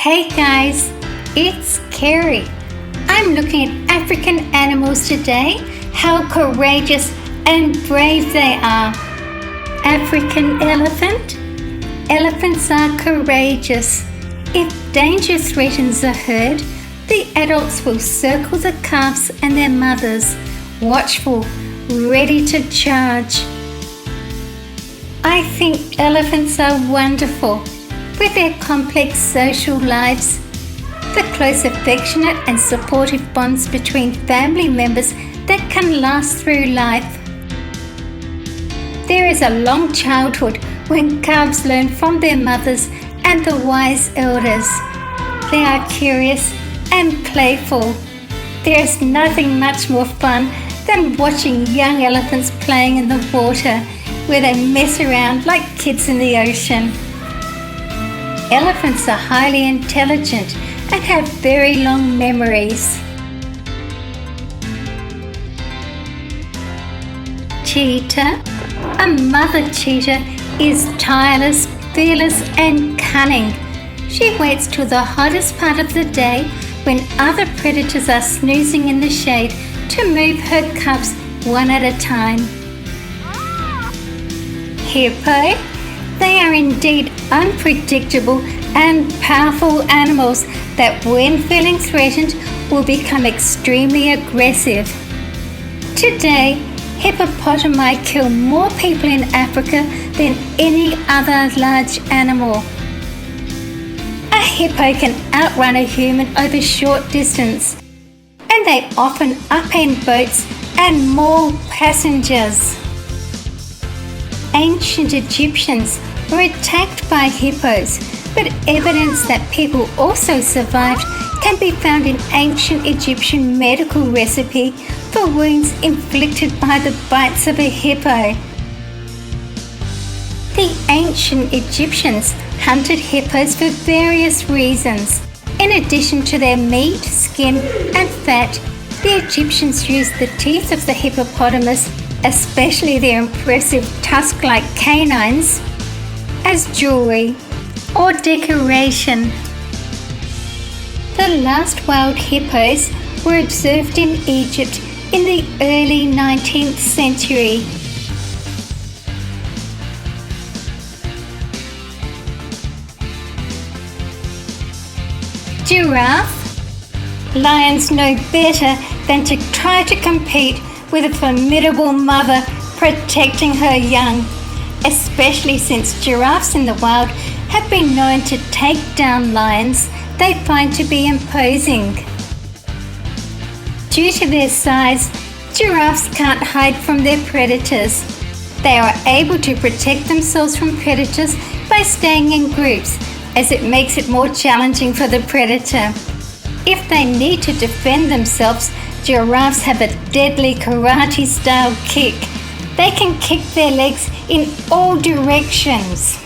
Hey guys, it's Carrie. I'm looking at African animals today, how courageous and brave they are. African elephant. Elephants are courageous. If danger threatens a herd, the adults will circle the calves and their mothers, watchful, ready to charge. I think elephants are wonderful. With their complex social lives, the close affectionate and supportive bonds between family members that can last through life. There is a long childhood when calves learn from their mothers and the wise elders. They are curious and playful. There is nothing much more fun than watching young elephants playing in the water where they mess around like kids in the ocean. Elephants are highly intelligent and have very long memories. Cheetah. A mother cheetah is tireless, fearless and cunning. She waits till the hottest part of the day when other predators are snoozing in the shade to move her cubs one at a time. Hippo. They are indeed unpredictable and powerful animals that, when feeling threatened, will become extremely aggressive. Today, hippopotami kill more people in Africa than any other large animal. A hippo can outrun a human over short distance, and they often upend boats and maul passengers. Ancient Egyptians were attacked by hippos, but evidence that people also survived can be found in ancient Egyptian medical recipe for wounds inflicted by the bites of a hippo. The ancient Egyptians hunted hippos for various reasons. In addition to their meat, skin, and fat, the Egyptians used the teeth of the hippopotamus, especially their impressive tusk-like canines, as jewelry or decoration. The last wild hippos were observed in Egypt in the early 19th century. Giraffe. Lions know better than to try to compete with a formidable mother protecting her young, especially since giraffes in the wild have been known to take down lions they find to be imposing. Due to their size, giraffes can't hide from their predators. They are able to protect themselves from predators by staying in groups, as it makes it more challenging for the predator. If they need to defend themselves, giraffes have a deadly karate-style kick. They can kick their legs in all directions.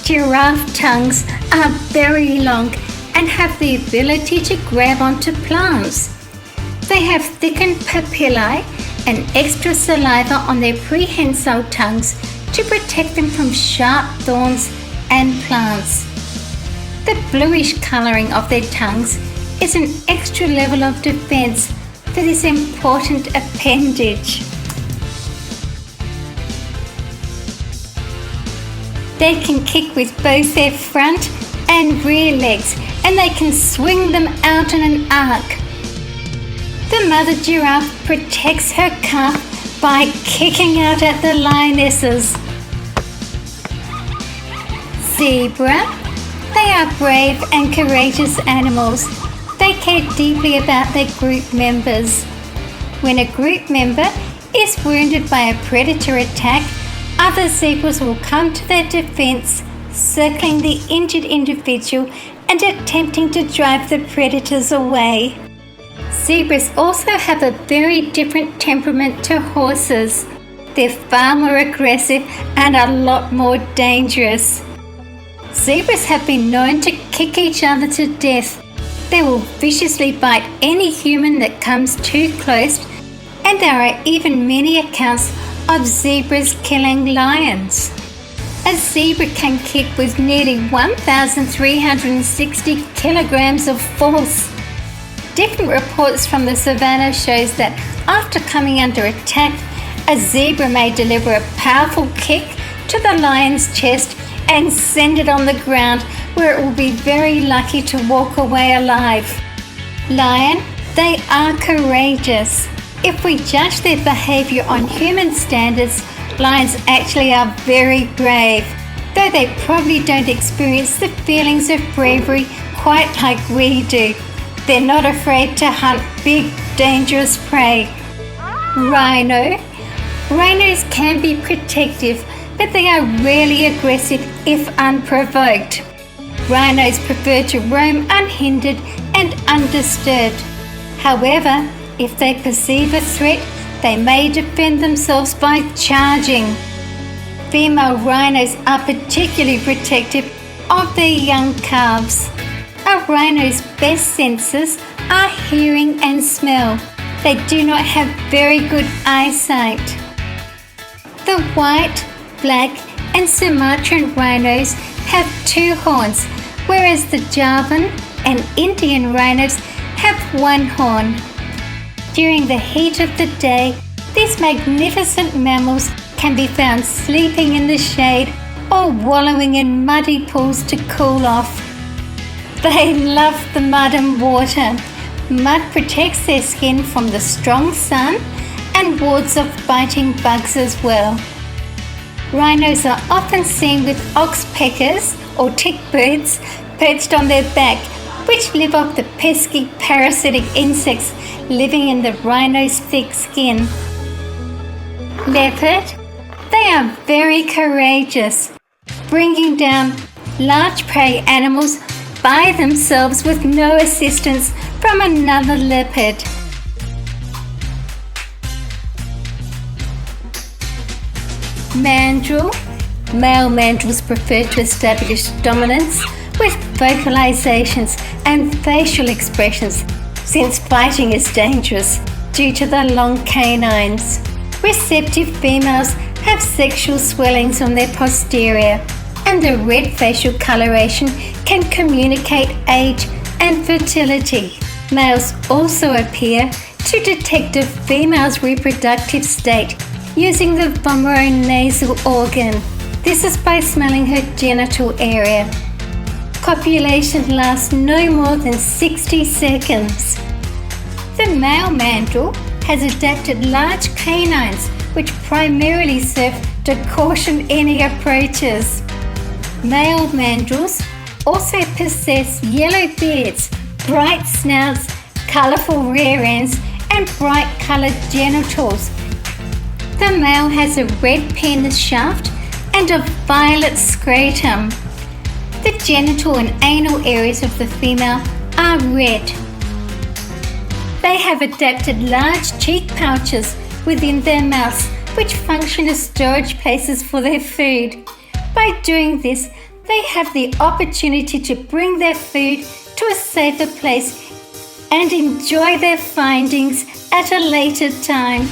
Giraffe tongues are very long and have the ability to grab onto plants. They have thickened papillae and extra saliva on their prehensile tongues to protect them from sharp thorns and plants. The bluish colouring of their tongues is an extra level of defence for this important appendage. They can kick with both their front and rear legs, and they can swing them out in an arc. The mother giraffe protects her calf by kicking out at the lionesses. Zebra. They are brave and courageous animals. They care deeply about their group members. When a group member is wounded by a predator attack, other zebras will come to their defense, circling the injured individual and attempting to drive the predators away. Zebras also have a very different temperament to horses. They're far more aggressive and a lot more dangerous. Zebras have been known to kick each other to death. They will viciously bite any human that comes too close, and there are even many accounts of zebras killing lions. A zebra can kick with nearly 1,360 kilograms of force. Different reports from the savannah shows that after coming under attack, a zebra may deliver a powerful kick to the lion's chest and send it on the ground, where it will be very lucky to walk away alive. Lion, they are courageous. If we judge their behavior on human standards, lions actually are very brave, though they probably don't experience the feelings of bravery quite like we do. They're not afraid to hunt big, dangerous prey. Rhino. Rhinos can be protective, but they are rarely aggressive if unprovoked. Rhinos prefer to roam unhindered and undisturbed. However, if they perceive a threat, they may defend themselves by charging. Female rhinos are particularly protective of their young calves. A rhino's best senses are hearing and smell. They do not have very good eyesight. The white, black, and Sumatran rhinos have 2 horns, whereas the Javan and Indian rhinos have 1 horn. During the heat of the day, these magnificent mammals can be found sleeping in the shade or wallowing in muddy pools to cool off. They love the mud and water. Mud protects their skin from the strong sun and wards off biting bugs as well. Rhinos are often seen with oxpeckers or tick birds perched on their back, which live off the pesky parasitic insects living in the rhino's thick skin. Leopard. They are very courageous, bringing down large prey animals by themselves with no assistance from another leopard. Mandrill. Male mandrills prefer to establish dominance with vocalizations and facial expressions, since biting is dangerous due to the long canines. Receptive females have sexual swellings on their posterior, and the red facial coloration can communicate age and fertility. Males also appear to detect a female's reproductive state using the vomeronasal organ. This is by smelling her genital area. Copulation lasts no more than 60 seconds. The male mandrill has adapted large canines which primarily serve to caution any approaches. Male mandrills also possess yellow beards, bright snouts, colourful rear ends, and bright coloured genitals. The male has a red penis shaft and a violet scrotum. The genital and anal areas of the female are red. They have adapted large cheek pouches within their mouths, which function as storage places for their food. By doing this, they have the opportunity to bring their food to a safer place and enjoy their findings at a later time.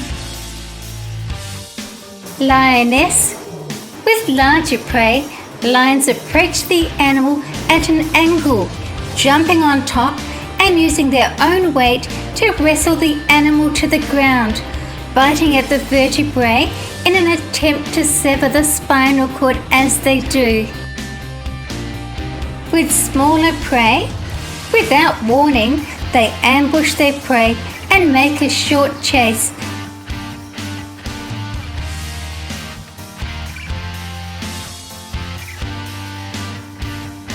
Lioness. With larger prey, lions approach the animal at an angle, jumping on top and using their own weight to wrestle the animal to the ground, biting at the vertebrae in an attempt to sever the spinal cord as they do. With smaller prey, without warning, they ambush their prey and make a short chase.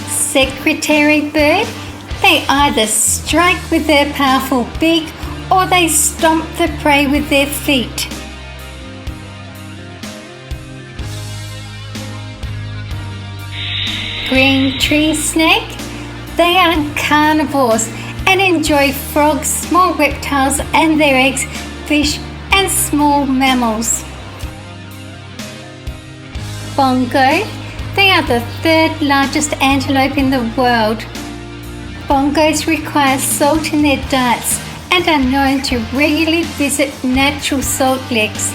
Secretary bird. They either strike with their powerful beak or they stomp the prey with their feet. Green tree snake. They are carnivores and enjoy frogs, small reptiles and their eggs, fish and small mammals. Bongo. They are the 3rd largest antelope in the world. Bongos require salt in their diets and are known to regularly visit natural salt licks.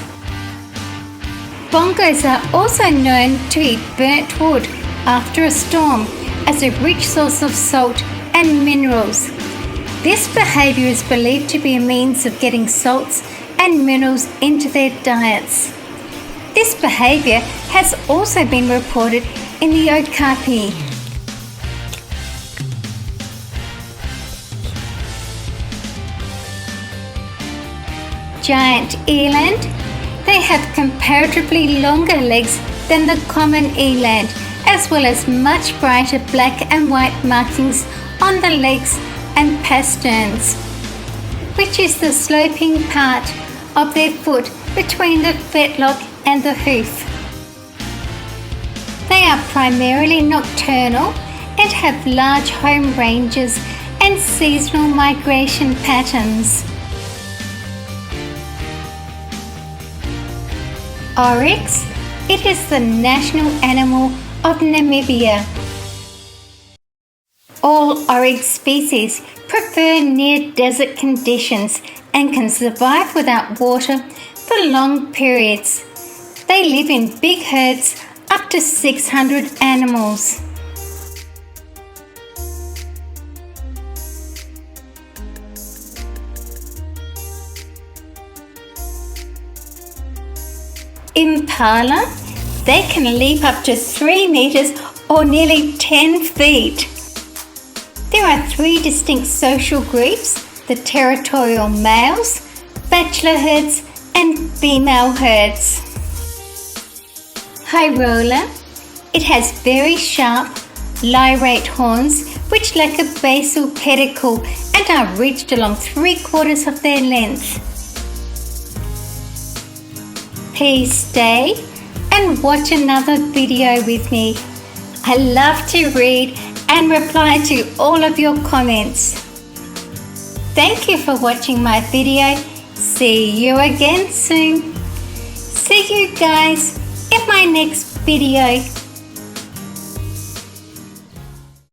Bongos are also known to eat burnt wood after a storm as a rich source of salt and minerals. This behaviour is believed to be a means of getting salts and minerals into their diets. This behaviour has also been reported in the okapi. Giant eland. They have comparatively longer legs than the common eland, as well as much brighter black and white markings on the legs and pasterns, which is the sloping part of their foot between the fetlock and the hoof. They are primarily nocturnal and have large home ranges and seasonal migration patterns. Oryx. It is the national animal of Namibia. All oryx species prefer near desert conditions and can survive without water for long periods. They live in big herds up to 600 animals. Impala. They can leap up to 3 meters or nearly 10 feet. There are 3 distinct social groups: the territorial males, bachelor herds, and female herds. Hyrola. It has very sharp, lyrate horns which lack a basal pedicle and are ridged along 3/4 of their length. Please stay and watch another video with me. I love to read and reply to all of your comments. Thank you for watching my video. See you again soon. See you guys in my next video.